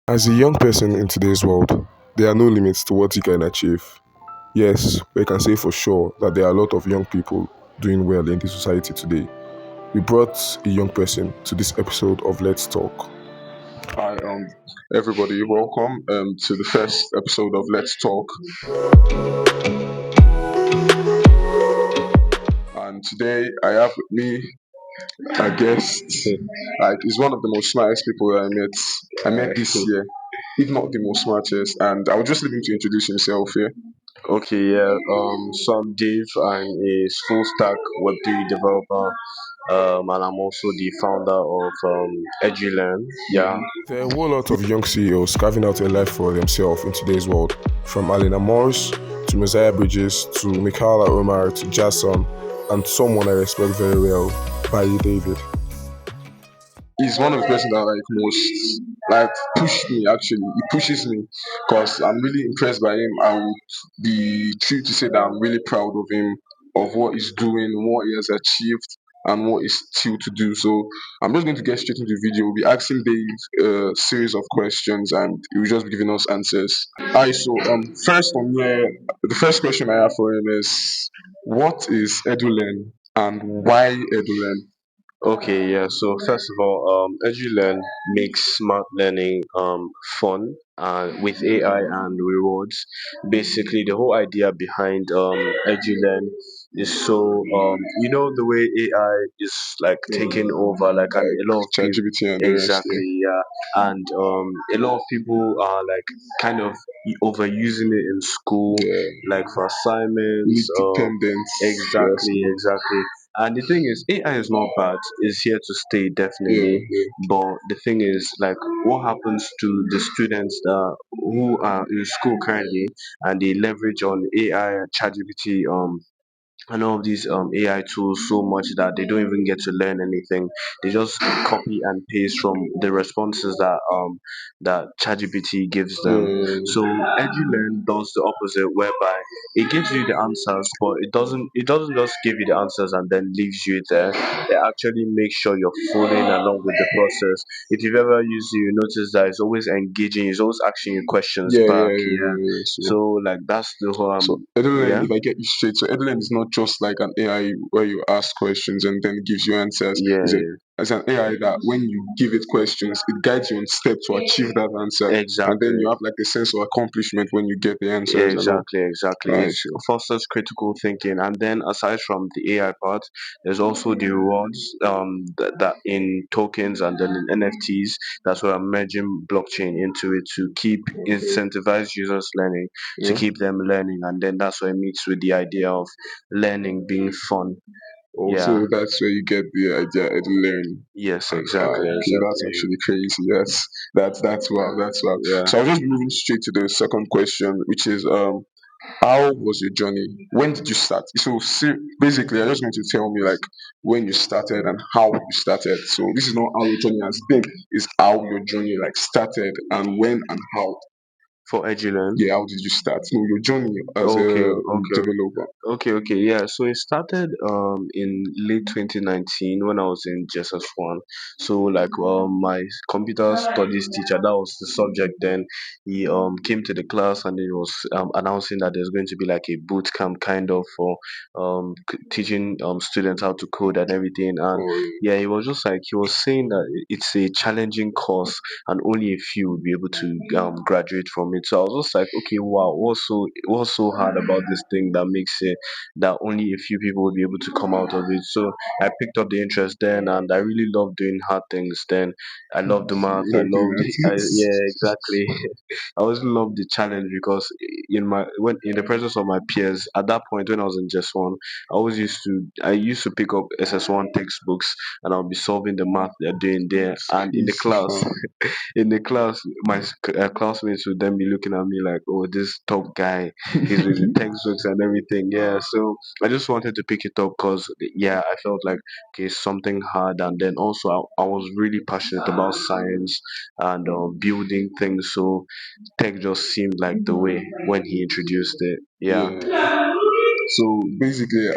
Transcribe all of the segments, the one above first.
As a young person in today's world, there are no limits to what you can achieve. Yes, we can say for sure that there are a lot of young people doing well in the society today. We brought a young person to this episode of Let's Talk. Hi, everybody, welcome to the first episode of Let's Talk. And today I have with me a guest. Like, he's one of the most smartest people that I met this year, if not the most smartest. And I'll just leave him to introduce himself here. Okay, yeah. So I'm Dave. I'm a full stack Web3 developer, and I'm also the founder of Edulearn. Yeah. There are a whole lot of young CEOs carving out a life for themselves in today's world, from Alina Morris to Messiah Bridges to Michaela Omar to Jason, and someone I respect very well, Baiye David. He's one of the person that like most like push me actually. He pushes me because I'm really impressed by him. I would be true to say that I'm really proud of him, of what he's doing, what he has achieved, and what he's still to do. So I'm just going to get straight into the video. We'll be asking Dave a series of questions, and he will just be giving us answers. Alright, so first on here, the first question I have for him is, what is Edulearn and why Edulearn? Okay, yeah. So first of all, Edulearn makes smart learning fun with AI and rewards. Basically, the whole idea behind Edulearn is so the way AI is like taking over, like, and a lot of people, ChatGPT and the rest, yeah. exactly, yeah, and a lot of people are like kind of overusing it in school, Yeah. like for Need assignments. dependence. Yes. Exactly, exactly. And the thing is, AI is not bad. It's here to stay, Yeah, definitely. yeah. But the thing is, like, what happens to the students that who are in school currently and they leverage on AI, ChatGPT, and all of these AI tools so much that they don't even get to learn anything. They just copy and paste from the responses that ChatGPT gives them. Yeah. So EduLearn does the opposite, whereby it gives you the answers, but it doesn't just give you the answers and then leaves you there. It actually makes sure you're following along with the process. If you've ever used it, you notice that it's always engaging. It's always asking you questions Yeah, yeah, back. yeah, Yeah. yeah, yeah. So like that's the whole So Edulearn, yeah. if I get you straight, so Edulearn is not just like an AI where you ask questions and then it gives you answers. Yeah, It's a yeah. as an AI that when you give it questions, it guides you on steps to achieve that answer, and then Exactly. you have like a sense of accomplishment when you get the answers and all. Exactly, exactly. It Right. So fosters critical thinking, and then aside from the AI part, there's also the rewards that in tokens and then in NFTs. That's where I'm merging blockchain into it to keep incentivize users learning, to yeah. keep them learning, and then that's where it meets with the idea of learning being fun. Yeah. Also, that's where you get the idea Edulearn. Yes. Exactly. Okay, that's Exactly. actually crazy. That's wow. That's wow. Yeah. So I'll just be moving straight to the second question, which is how was your journey? When did you start? So basically, I just want you to tell me like when you started and how you started. So this is not how your journey has been; it's how your journey like started and when and how. For Edulearn. Yeah, how did you start? No, your journey as Okay. a Okay. developer. Okay, yeah. So it started in late 2019 when I was in JSS1. So like my computer studies teacher, that was the subject then, he came to the class and he was announcing that there's going to be like a boot camp kind of for teaching students how to code and everything. And Or yeah, he was just like he was saying that it's a challenging course and only a few will be able to graduate from it. So I was just like, okay, wow, what's so hard about this thing that makes it that only a few people will be able to come out of it. So I picked up the interest then, and I really loved doing hard things. Then I loved the math. you I like doing loved, that? yeah, exactly. I always loved the challenge because when in the presence of my peers at that point when I was in just one, I used to pick up SS1 textbooks and I'll be solving the math they're doing there, and in the It's class, fun. in the class, my classmates would then be looking at me like, "Oh, this top guy, he's with the textbooks and everything." Yeah, so I just wanted to pick it up because yeah, I felt like okay, something hard, and then also I was really passionate about science and building things. So tech just seemed like the way when he introduced it. Yeah. Yeah. So basically,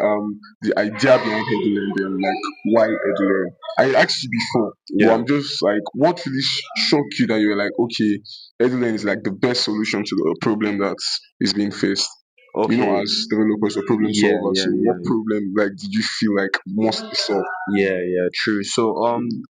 the idea behind Edulearn, then like why Edulearn? I asked you before, but Yeah. I'm just like, what really shocked you that you're like, okay, Edulearn is like the best solution to the problem that is being faced. Okay. As developers or problem Yeah, solvers. yeah, So what yeah. problem like did you feel like must be solved? Yeah, yeah, true. So,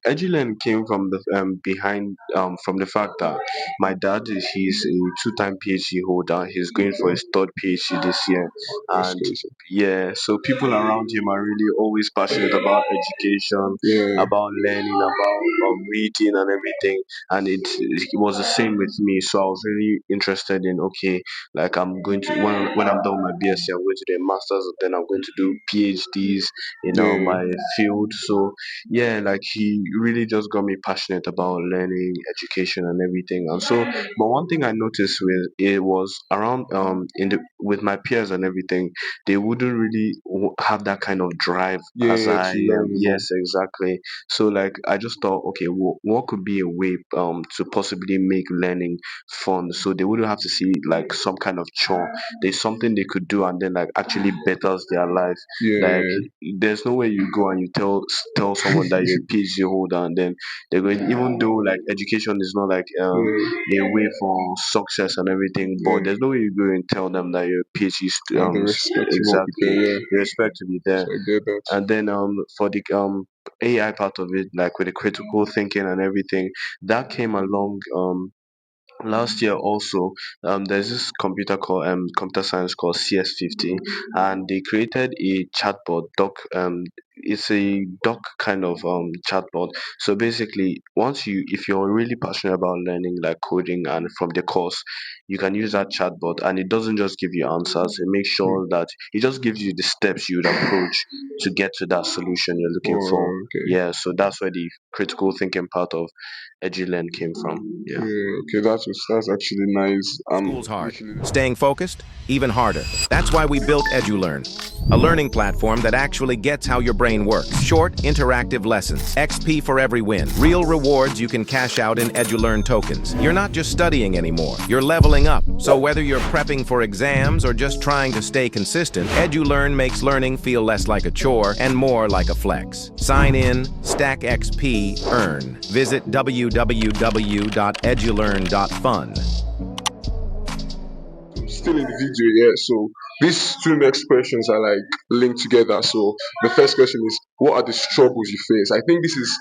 Edulearn came from the behind from the fact that my dad he's a two-time PhD holder. He's going for Okay, his third PhD this year, that's and crazy. yeah, so people around him are really always passionate about education, Yeah, about learning, about reading and everything. And it was the same with me. So I was really interested in okay, like I'm going to when I'm done with my BSc, I'm going to do a master's, then I'm going to do PhDs in yeah, my field. So yeah, like he really just got me passionate about learning, education, and everything. And so, but one thing I noticed with it was around in the with my peers and everything, they wouldn't really have that kind of drive as yeah, I to learn am. more. Yes, exactly. So like I just thought, okay, what could be a way to possibly make learning fun? So they wouldn't have to see like some kind of chore. There's something they could do and then like actually betters their life. Like Yeah, there's no way you go and you tell someone that you're a PhD holder and then they're going even though like education is not like yeah, a way for success and everything, but yeah. there's no way you go and tell them that you're a PhD And the respect will be there, exactly yeah. the respect to be there. So I get that. And then for the AI part of it, like with the critical thinking and everything, that came along last year also. There's this computer science called CS50, and they created a chatbot doc. It's a doc kind of chatbot. So basically, once you if you're really passionate about learning like coding and from the course, you can use that chatbot, and it doesn't just give you answers. It makes Hmm. sure that it just gives you the steps you would approach to get to that solution you're looking for. Oh, okay. Yeah, so that's where the critical thinking part of Edulearn came from. Yeah. Yeah, okay, that's actually nice. School's hard. Literally, Staying focused, even harder. That's why we built Edulearn, a learning platform that actually gets how your brain works. Short, interactive lessons, XP for every win, real rewards you can cash out in Edulearn tokens. You're not just studying anymore, you're leveling up. So whether you're prepping for exams or just trying to stay consistent, Edulearn makes learning feel less like a chore and more like a flex. Sign in, stack XP, earn. Visit www.edulearn.fun. still in the video, yeah. So these two next questions are like linked together. So the first question is, what are the struggles you face? I think this is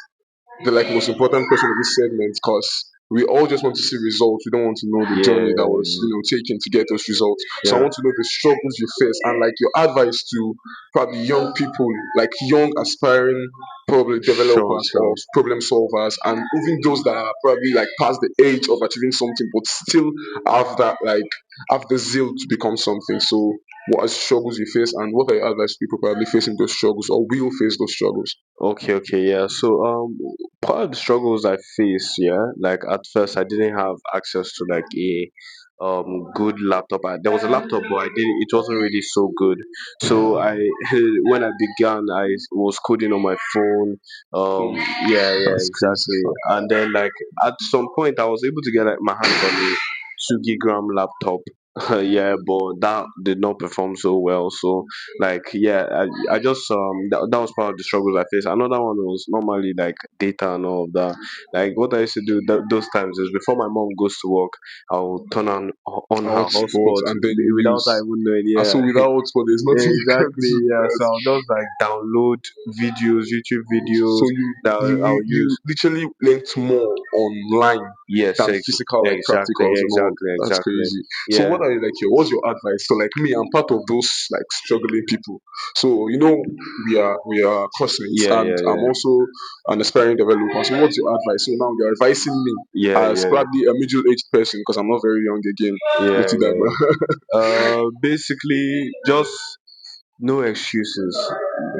the like most important question of this segment because we all just want to see results. We don't want to know the Yeah, journey that yeah, was taken to get those results. So I yeah. want to know the struggles you face and like your advice to probably young people, like young aspiring probably Sure, developers or sure. problem solvers, and even those that are probably like past the age of achieving something but still have that like have the zeal to become something. So what are struggles you face and what are your advice to people probably facing those struggles or will face those struggles? Okay, okay, yeah. So, part of the struggles I face, yeah, like at first I didn't have access to like a good laptop. There was a laptop, but I didn't. It wasn't really so good. So I when I began, I was coding on my phone. Hmm. Yeah, yeah, That's crazy. exactly. And then like at some point, I was able to get like my hands on a 2 gig RAM laptop. Yeah, but that did not perform so well. So like yeah, I just that was part of the struggles I faced. Another one was normally like data and all of that. Like what I used to do those times is before my mom goes to work, I'll turn on her Hotspot hotspot and then you without her use. even knowing. And so Yeah. without hotspot, there's nothing you can Exactly, do. yeah. So Yes. I'll just like download videos, YouTube videos So you that you I'll you, you use. literally learnt more online Yes, than physical like exactly, practicals and all. exactly, That's exactly. crazy. So Yeah, what are you like your what's your advice? So like me, I'm part of those like struggling people. So we are classmates yeah, and yeah, I'm yeah, also an aspiring developer. So what's your advice? So now you're advising me yeah, as yeah, probably a middle-aged person because I'm not very young again. yeah, Little that, yeah. Basically, just no excuses.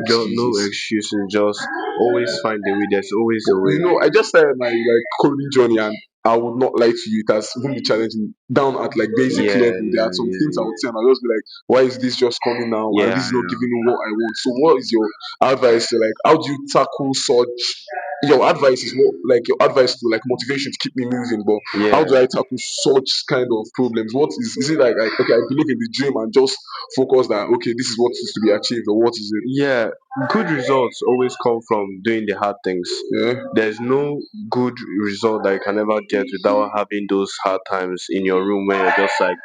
Just no excuses. excuses. Just always find a way. There's always But a way. I just started my like coding journey and I would not lie to you, it has even been challenging down at like basic Yeah, level. There are yeah, some things I yeah, would say and I'll just be like, why is this just coming now? And this yeah, is not giving me what I want. So what is your advice to like how do you tackle such your advice is what like your advice to like motivation to keep me moving, but yeah, how yeah. do I tackle such kind of problems? What is it like okay, I believe in the dream and just focus that okay, this is what is to be achieved or what is it? Yeah, good results always come from doing the hard things. Yeah. There's no good result that you can ever get without having those hard times in your room where you're just like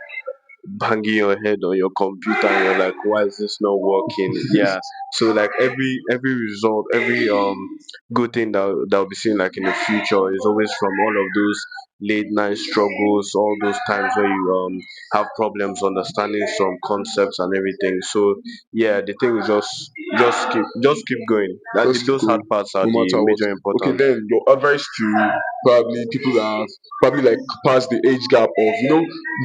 banging your head on your computer and you're like, why is this not working? Yeah. So like every result, every good thing that'll be seen like in the future is always from all of those late night struggles, all those times where you have problems understanding some concepts and everything. So yeah, the thing is just keep going. Just keep Those hard going, parts are no the matter what. major Okay, important. then your advice to probably people that have probably like past the age gap of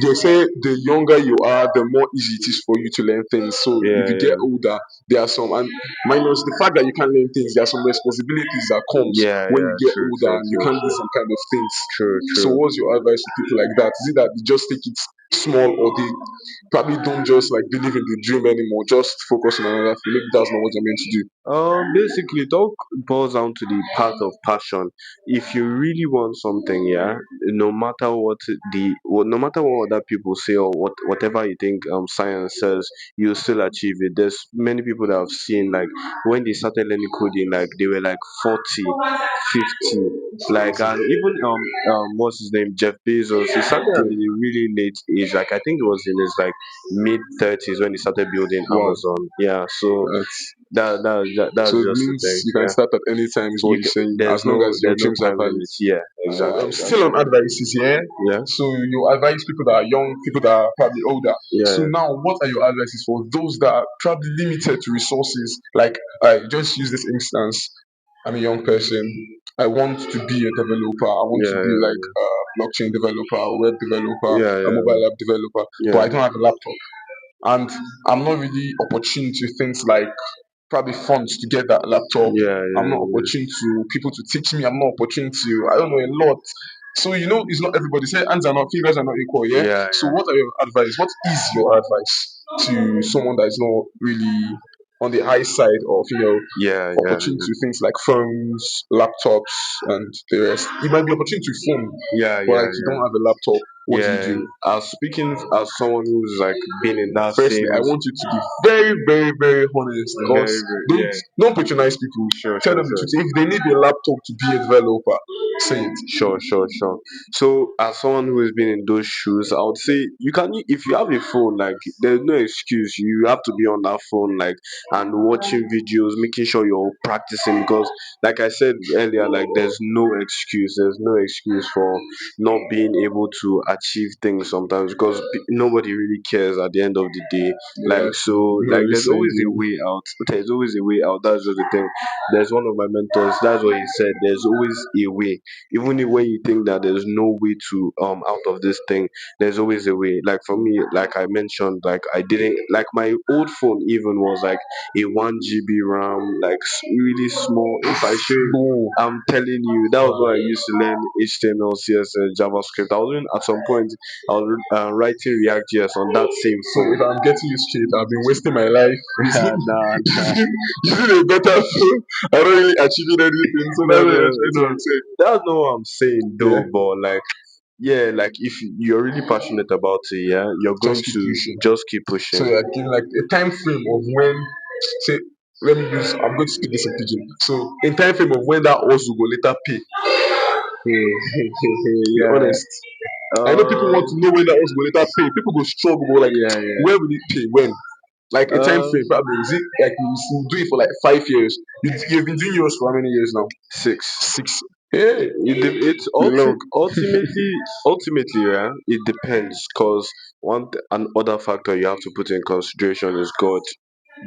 they say the younger you are, the more easy it is for you to learn things. So if Yeah, you get yeah, older, there are some and minus the fact that you can't learn things, there are some responsibilities that comes yeah, when you yeah. get True, older true, and you true, can't do true, some kind of things. true, So true. what's your advice to people like that? Is it that they just take it small or they probably don't just like believe in the dream anymore, just focus on another thing? Maybe that's not what they're meant to do. Basically, it all boils down to the path of passion. If you really want something, yeah, no matter what other people say or whatever you think science says, you still achieve it. There's many people that have seen like when they started learning coding, like they were like 40, 50, like and even what's his name, Jeff Bezos. He started at Okay. a really late age. Like I think it was in his like mid 30s when he started building Wow. Amazon. Yeah, so That's that's so it just the means thing. you can Yeah, start at any time, is what you're saying, as long as your there's no dreams are time valid. limit. Yeah, exactly, Still exactly. on advices here. Yeah, So you advise people that are young, people that are probably older. So yeah, now, what are your advices for those that are probably limited to resources? Like, I just use this instance. I'm a young person. I want to be a developer. I want to yeah, be like a blockchain developer, a web developer, yeah, a yeah, mobile app developer, but yeah, I don't have a laptop. And I'm not really opportune to things like probably funds to get that laptop. yeah, I'm not yeah, opportune to people to teach me. I'm not opportune to I don't know a lot. So it's not everybody. Say hands are not fingers are not equal. Yeah. yeah, So what are your advice? What is your advice to someone that is not really on the high side of yeah, yeah, opportune to things like phones, laptops, and the rest? It might be opportune to phone, yeah, but yeah, like you yeah. don't have a laptop. What do you Yeah, do? as speaking as someone who's like been in that Firstly, same, I want you to be very, very, very honest. very, Cause very, don't yeah, don't patronize people. sure, Tell sure, them the sure. truth. If they need a laptop to be a developer, say it. Sure, sure, sure. So, as someone who has been in those shoes, I would say if you have a phone, like there's no excuse. You have to be on that phone, like and watching videos, making sure you're practicing. Because, like I said earlier, like there's no excuse. There's no excuse for not being able to achieve things sometimes because nobody really cares at the end of the day. Yeah, Like so, like nobody's there's always a sending. way out. There's always a way out. That's just the thing. There's one of my mentors. That's what he said. There's always a way even when you think that there's no way to out of this thing, there's always a way. Like for me, like I mentioned, like I didn't like my old phone even was like a 1 GB RAM, like really small. If I show you, No. I'm telling you, that was what I used to learn HTML, CSS, JavaScript. I was even at some point I was writing React JS on that same So phone. if I'm getting you straight, I've been wasting my life using Nah, nah. using a better phone. I'm not really achieving anything. So No, that's what no, you're trying to no. like say. That's not what I'm saying Yeah. though, but like yeah, like if you're really passionate about it, yeah, you're going Just keep to pushing. just keep So pushing. you're giving like a time frame of when say let me use I'm going to speak this in pidgin. So in time frame of when that also go later pay. Be Yeah. honest. I know people want to know when that was going to later pay. People go struggle, go like, Yeah, yeah. when will it pay? When? Like a time frame, Um, probably. Is it like you do it for like 5 years? You've been doing yours for how many years now? 6. 6. Hey, It's long. ultimately, yeah, it depends because and other factor you have to put in consideration is God.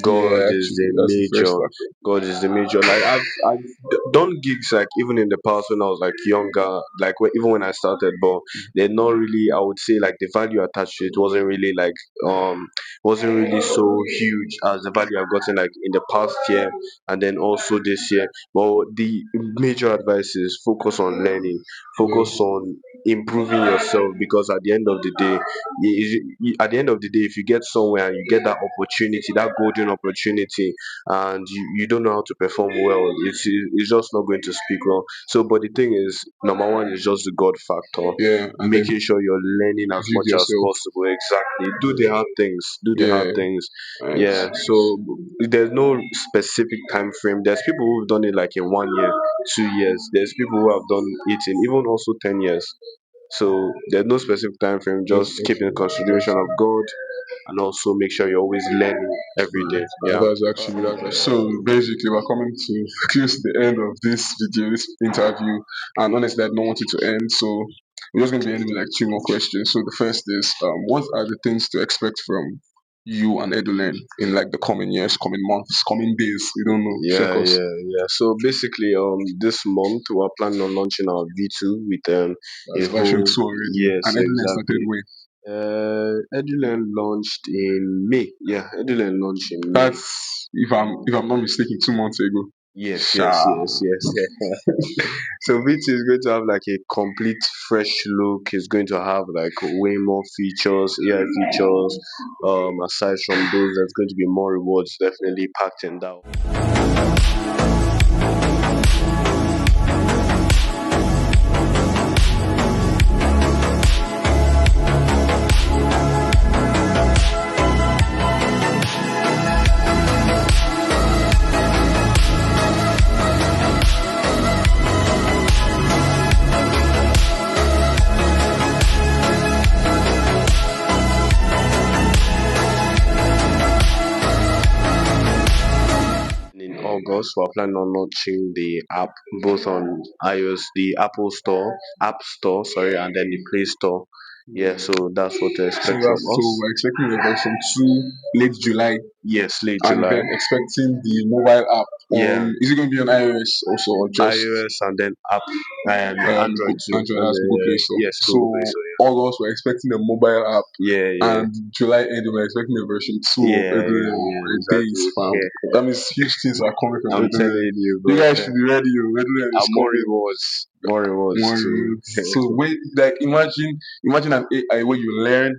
God Yeah, is actually, the that's the first major. factor. God is the major. Like I've done gigs like even in the past when I was like younger, like even when I started, but they're not really. I would say like the value attached to it wasn't really like wasn't really so huge as the value I've gotten like in the past year and then also this year. But the major advice is focus on learning, Yeah. focus on improving yourself, because at the end of the day, at the end of the day, if you get somewhere and you get that opportunity, that golden opportunity, and you don't know how to perform well, it's just not going to speak well. So, but the thing is, number one is just the God factor, Yeah, and then making sure you're learning as build much as yourself. possible. Exactly. Do the hard things. Do the hard Yeah, things. nice. Yeah. So there's no specific time frame. There's people who've done it like in 1 year, 2 years. There's people who have done it in even also 10 years. So there's no specific time frame. Just Just keep in consideration of God, and also make sure you're always learning every day. Yeah. that's so basically we're coming to close to the end of this video, this interview, and honestly I don't want it to end, so we're just gonna be ending with like two more questions. So the first is what are the things to expect from you and Edulearn in like the coming years, coming months, coming days? We don't know. Check Yeah, us. yeah, yeah. So basically, this month we're planning on launching our V2 with a That's version whole. two already. Yes, And Edulearn started exactly. when? Edulearn launched in May. Yeah, Edulearn launched in May. That's if I'm not mistaken, 2 months ago. Yes, yes, Sha. yes, yes. So V2 is going to have like a complete fresh look. It's going to have like way more features, AI features. Aside from those, there's going to be more rewards definitely packed in that. In August, we're planning on launching the app both on iOS, the Apple Store, App Store, sorry, and then the Play Store. Yeah, so that's what to So expect from that's so us. we're expecting the version 2 late July, Yes, late and July. then expecting the mobile app Yeah, on, is it going to be on iOS also or just iOS and then app and Android too. Android as Google Play Store? Yes, Google Play So Store. August we're expecting the mobile app, Yeah, yeah, and July end we're expecting the version 2 of yeah, yeah, Edulearn. yeah, Days exactly. fam. Yeah. That means huge things are coming from I'm Edulearn. telling you, You bro. guys should be ready. Edulearn is And coming. more rewards More too. roads. So wait, like imagine an AI where you learn,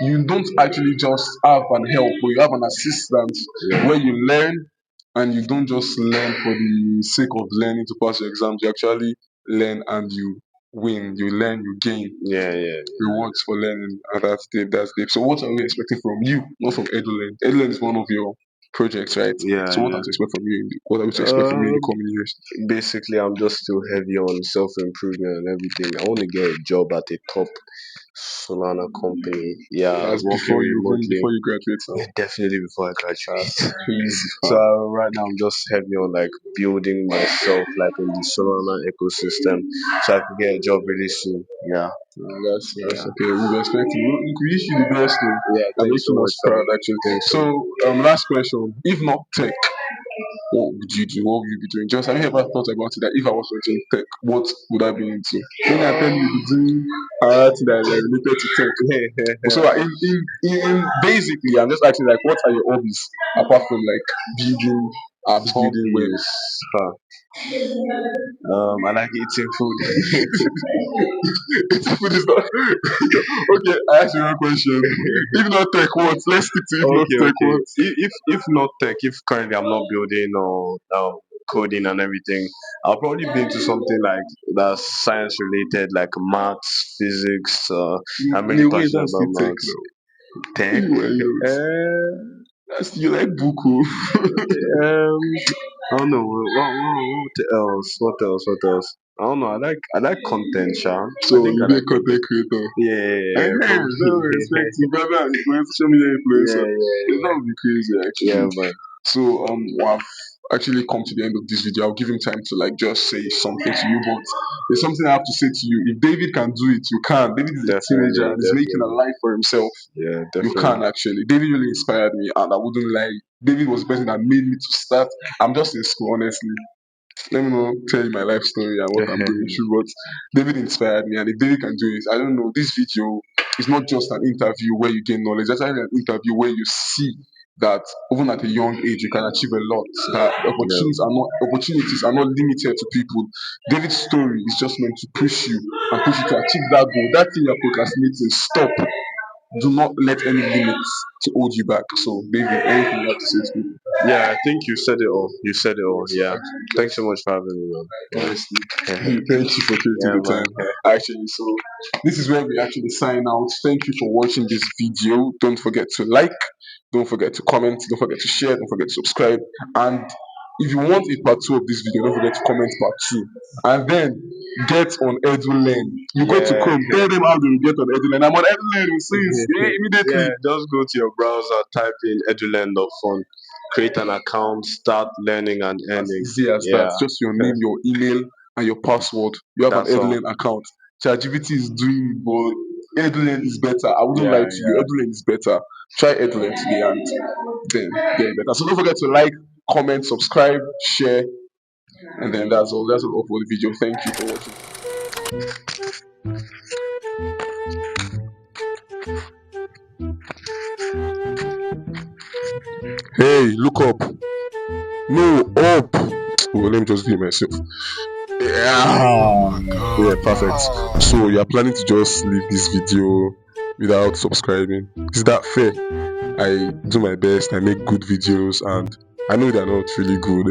you don't actually just have an help, but you have an assistant Yeah, where you learn, and you don't just learn for the sake of learning to pass your exams. You actually learn and you win. You learn, you gain yeah, yeah. rewards for learning, and that's deep. That's deep. So what are we expecting from you, not from Edulearn? Edulearn is one of your projects, right? Yeah, So what are yeah. we to expect from you? What are we to expect from you in the Um, coming years? Basically, I'm just still heavy on self improvement and everything. I want to get a job at a top Solana company. Yeah, That's working before you even remotely. before you graduate now. Yeah, definitely before I graduate. That's crazy, So fam. right now I'm just heavy on like building myself like in the Solana ecosystem, so I can get a job really soon. Yeah, That's yeah, okay. We respect you. We wish you the best, though. yeah. And Thank you those so two much, us sir. proud, actually. Thanks so So, much. last question. If not tech, what would you do? What would you be doing? Just have you ever thought about it? That if I was doing tech, what would I be into? When I tell you, you'd be doing that like related to tech. So, in basically, I'm just asking like, what are your hobbies apart from like building apps, building web? Hobbies. Huh. I like eating food. Food is not okay. I asked you one question. If not tech, what? Let's stick to if not Okay, tech, okay. what? If not tech, if currently I'm not building or coding and everything, I'll probably be into something like that's science related, like maths, physics. I'm In really a way, passionate that's about still tech maths. now. Tech. That's you like buku. I don't know. What else? What else? What else? I don't know. I like content, Sha. So I think you I be a like content content. creator. Yeah, yeah, yeah, Hey, no probably. respect to brother influencer, social media Yeah, influencer. It's yeah, not be crazy yeah, actually. yeah, man. So I've actually come to the end of this video. I'll give him time to like just say something to you, but there's something I have to say to you. If David can do it, you can. David is a teenager Definitely, and is making a definitely. life for himself. Yeah, You definitely. can actually. David really inspired me, and I wouldn't lie. David was the person that made me to start. I'm just in school, honestly. Let me not tell you my life story and what I'm going through, but David inspired me, and if David can do it, I don't know. This video is not just an interview where you gain knowledge. It's actually an interview where you see that even at a young age you can achieve a lot. That opportunities are not limited to people. David's story is just meant to push you and push you to achieve that goal. That thing you're procrastinating, stop. Do not let any limits to hold you back. So, David, anything you have to say to people? Yeah, I think you said it all. You said it all. Yeah. Thanks so much for having me, man. Honestly, Yeah, thank you for taking yeah the man. time. Actually, so this is where we actually sign out. Thank you for watching this video. Don't forget to like, don't forget to comment, don't forget to share, don't forget to subscribe. And if you want a part 2 of this video, don't forget to comment part 2. And then get on Edulearn. You go to Yeah. Chrome, tell them how to get on Edulearn. I'm on Edulearn since immediately. Yeah, just go to your browser, type in edulearn.fun, create an account, start learning and As earning. easy as Yeah. that. Just your name, your email, and your password. You have That's an all. Edulearn account. ChatGPT is doing it, but Edulearn is better. I wouldn't lie to you. Edulearn is better. Try Edulearn today and then get better. So don't forget to like, comment, subscribe, share, and then that's all. That's all for the video. Thank you for watching. Hey, look up. No, up. Oh, let me just do it myself. Yeah, perfect. So you're planning to just leave this video without subscribing? Is that fair? I do my best, I make good videos, and I know they're not really good.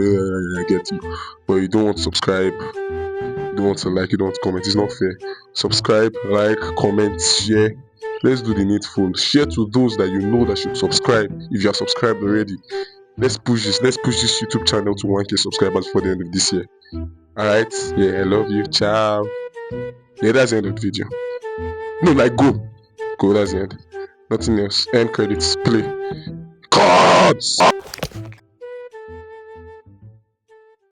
I get you, but you don't want to subscribe, you don't want to like, you don't want to comment. It's not fair. Subscribe, like, comment, share. Let's do the needful. Share to those that you know that should subscribe. If you are subscribed already, let's push this. Let's push this YouTube channel to 1K subscribers before the end of this year. Alright? Yeah, I love you. Ciao. Yeah, that's the end of the video. No, like go. Go, that's the end. Nothing else. End credits. Play. Cards!